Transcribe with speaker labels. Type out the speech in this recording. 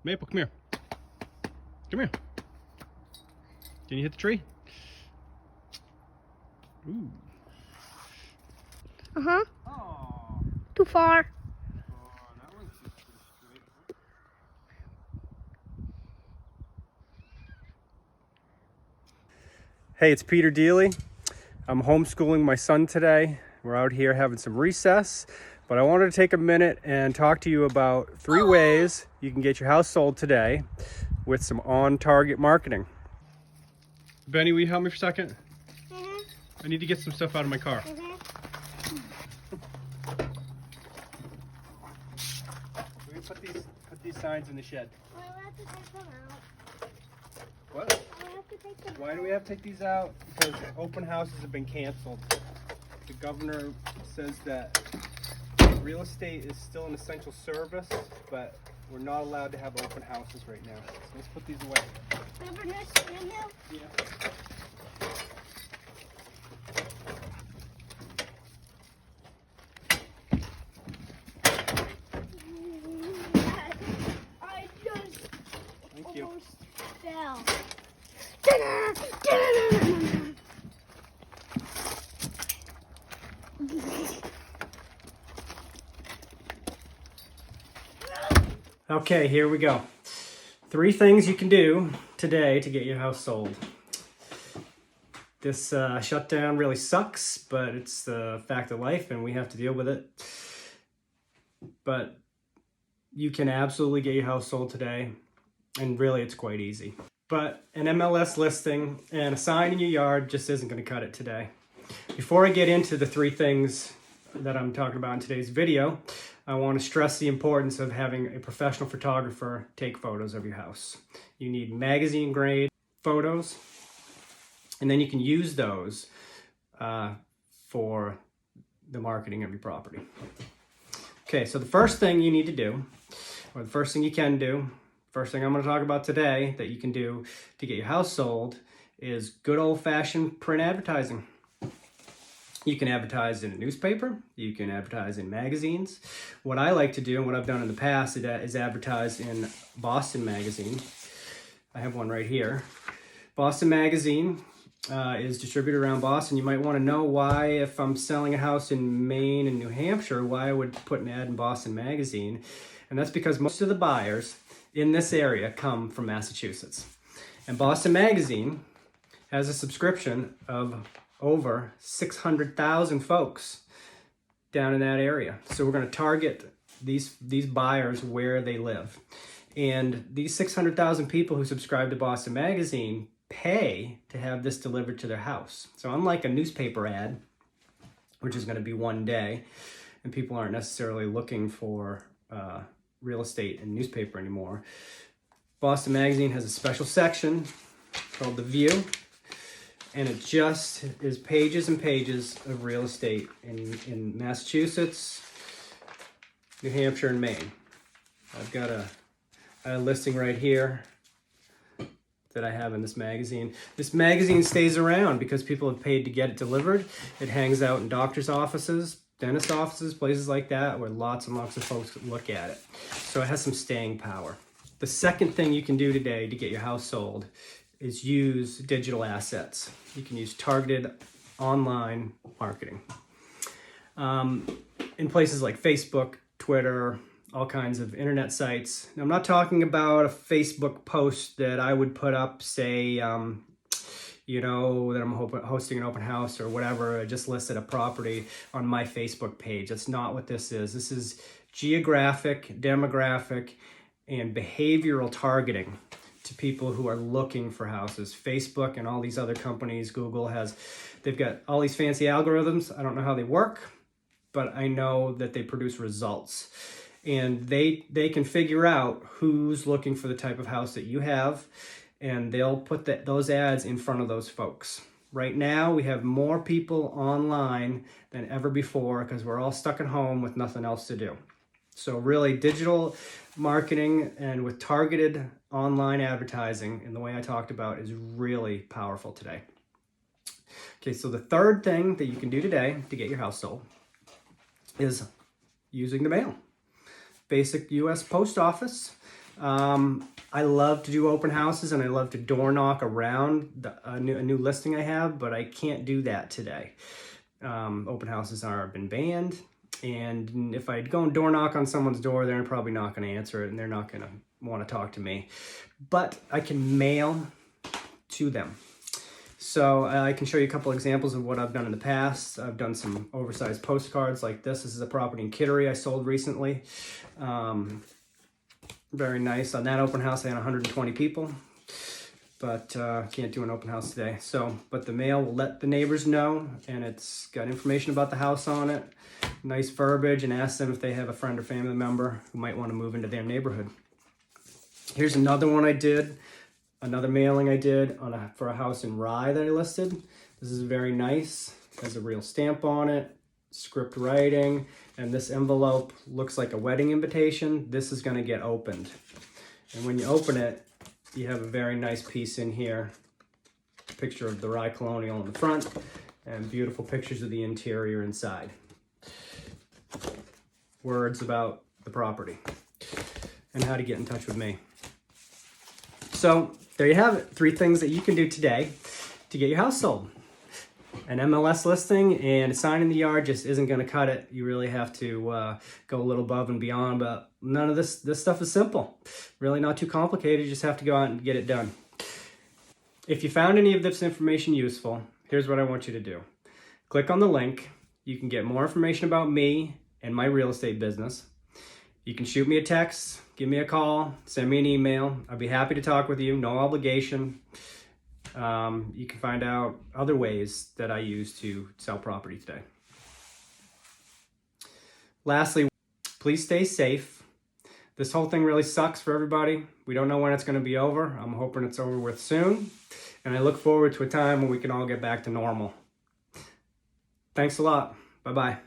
Speaker 1: Maple, come here. Come here. Can you hit the tree? Ooh.
Speaker 2: Uh-huh.
Speaker 1: Oh.
Speaker 2: Too far.
Speaker 1: That one's just pretty straight. Hey, it's Peter Deely. I'm homeschooling my son today. We're out here having some recess, but I wanted to take a minute and talk to you about 3 ways you can get your house sold today with some on-target marketing. Benny, will you help me for a second? I need to get some stuff out of my car. We put these signs in the shed.
Speaker 2: I have to take them out.
Speaker 1: What?
Speaker 2: I have to take them
Speaker 1: Why
Speaker 2: out.
Speaker 1: do we have to take these out? Because open houses have been canceled. The governor says that real estate is still an essential service, but we're not allowed to have open houses right now. So let's put these away.
Speaker 2: Remember this?
Speaker 1: Yeah.
Speaker 2: I just
Speaker 1: Thank you.
Speaker 2: almost fell.
Speaker 1: Okay, here we go. 3 things you can do today to get your house sold. This shutdown really sucks, but it's the fact of life and we have to deal with it. But you can absolutely get your house sold today, and really it's quite easy. But an MLS listing and a sign in your yard just isn't going to cut it today. Before I get into the 3 things that I'm talking about in today's video, I want to stress the importance of having a professional photographer take photos of your house. You need magazine grade photos, and then you can use those for the marketing of your property. Okay, so the first thing you need to do, or the first thing you can do, first thing I'm going to talk about today that you can do to get your house sold is good old-fashioned print advertising. You can advertise in a newspaper, you can advertise in magazines. What I like to do, and what I've done in the past, is advertise in Boston Magazine. I have one right here. Boston Magazine is distributed around Boston. You might want to know why, if I'm selling a house in Maine and New Hampshire, why I would put an ad in Boston Magazine. And that's because most of the buyers in this area come from Massachusetts. And Boston Magazine has a subscription of over 600,000 folks down in that area. So we're going to target these buyers where they live. And these 600,000 people who subscribe to Boston Magazine pay to have this delivered to their house. So unlike a newspaper ad, which is going to be one day, and people aren't necessarily looking for real estate and newspaper anymore, Boston Magazine has a special section called The View, and it just is pages and pages of real estate in Massachusetts, New Hampshire, and Maine. I've got a listing right here that I have in this magazine. This magazine stays around because people have paid to get it delivered. It hangs out in doctor's offices, dentist offices, places like that, where lots and lots of folks look at it. So it has some staying power. The second thing you can do today to get your house sold is use digital assets. You can use targeted online marketing. In places like Facebook, Twitter, all kinds of internet sites. Now, I'm not talking about a Facebook post that I would put up, say, that I'm hosting an open house or whatever. I just listed a property on my Facebook page. That's not what this is. This is geographic, demographic, and behavioral targeting to people who are looking for houses. Facebook and all these other companies, Google they've got all these fancy algorithms. I don't know how they work, but I know that they produce results. And they can figure out who's looking for the type of house that you have, and they'll put those ads in front of those folks. Right now, we have more people online than ever before because we're all stuck at home with nothing else to do. So really, digital marketing and with targeted online advertising in the way I talked about is really powerful today. Okay, so the third thing that you can do today to get your house sold is using the mail. Basic U.S. Post Office I love to do open houses and I love to door knock around a new listing I have, but I can't do that today. Open houses are been banned, and if I go and door knock on someone's door, they're probably not going to answer it and they're not going to want to talk to me. But I can mail to them. So I can show you a couple examples of what I've done in the past. I've done some oversized postcards like this. This is a property in Kittery I sold recently. Very nice. On that open house, I had 120 people, but can't do an open house today. So, but the mail will let the neighbors know, and it's got information about the house on it, nice verbiage, and ask them if they have a friend or family member who might want to move into their neighborhood. Here's another one I did, another mailing I did for a house in Rye that I listed. This is very nice. It has a real stamp on it, script writing, and this envelope looks like a wedding invitation. This is going to get opened. And when you open it, you have a very nice piece in here. Picture of the Rye Colonial in the front and beautiful pictures of the interior inside. Words about the property and how to get in touch with me. So there you have it. 3 things that you can do today to get your house sold. An MLS listing and a sign in the yard just isn't going to cut it. You really have to go a little above and beyond, but none of this stuff is simple. Really not too complicated. You just have to go out and get it done. If you found any of this information useful, here's what I want you to do. Click on the link. You can get more information about me and my real estate business. You can shoot me a text, give me a call, send me an email. I'd be happy to talk with you, no obligation. You can find out other ways that I use to sell property today. Lastly, please stay safe. This whole thing really sucks for everybody. We don't know when it's going to be over. I'm hoping it's over with soon. And I look forward to a time when we can all get back to normal. Thanks a lot. Bye-bye.